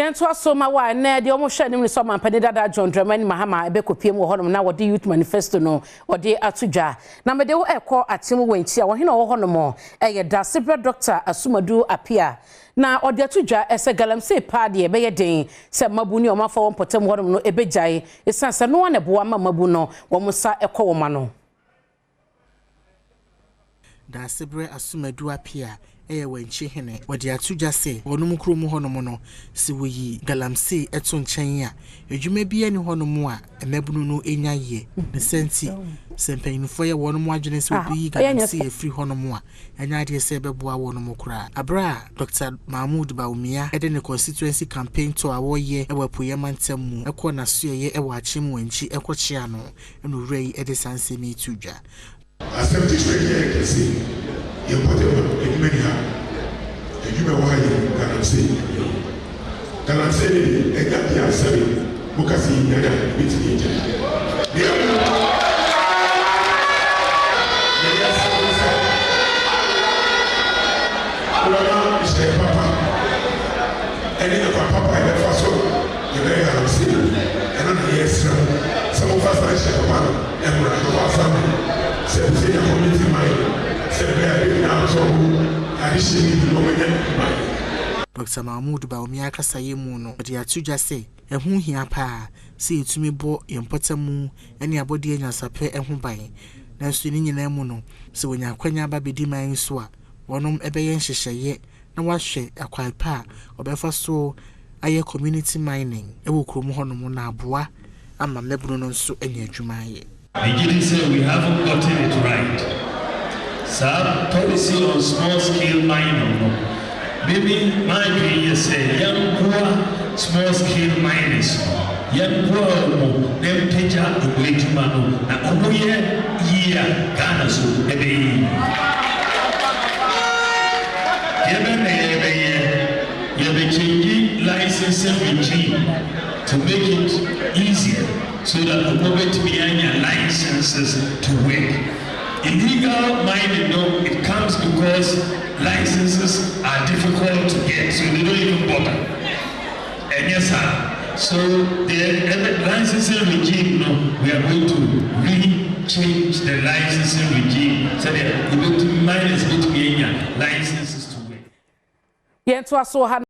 Yanto asoma wa na de omo hwe nim so mampani dada John Dramani Mahama ebe kopiem wo honom na wode youth manifesto no wode atudwa na mede wo ekọ Akyem Wenchi a wo hena wo honom eye da Sibra Dr. Asumadu Apia na ode atudwa ese galamsey pa de ebe ye den se mabu ni omafa wo potem honom no ebe jai esanse no na bo ama mabu no wo musa ekọ wo ma no da Sibra Asumadu Apia Akyem Wenchi hene wode atudwa se wonum krom honom no se woyi galamsey eto nchen a edwuma bia ni honom a emabunu no enya ye ne senti sempanyinfo ye wonum adwene se obi galamsey efri honom a enya de se beboa wonum kura abra Dr. Bawumia ede ne constituency campaign to awoye ewapuye mantam ekọ na so ye ewa Akyem Wenchi ekochia no enu rei ede sanse mi tudwa accept it right here see you put it many and you know why galamsey e got the answer bukasi nyanya bitini papa and in the papa and the first you very galamsey and on yes some of us are share papa and we're family say community mind Dr. Bawumia Kasie mu no de atudwa se ehu hia pa se etumi bo yempotamu ene abode anyasape ehu ban nanso ni nyina mu no se wonya kwanya ba bedi man so a wonom ebeye nhyehyeye na wahwe akwai pa obefa so aye community mining ewo krom honom na aboa ama mebunu no nso enya adwuma ye. I didn't say we haven't gotten it right. Some policy on small scale mining. Maybe my dream is say young poor small scale miners. Young poor them take out the way to mano. Na omoye year Ghana so ebe. Yebe changing licensing regime to make it easier so that the government behind your licenses to work. Illegal mining, no, it comes because licenses are difficult to get, so they don't even bother. And yes, sir. So the licensing regime, no, we are going to really change the licensing regime so that the miners going to be licenses to work.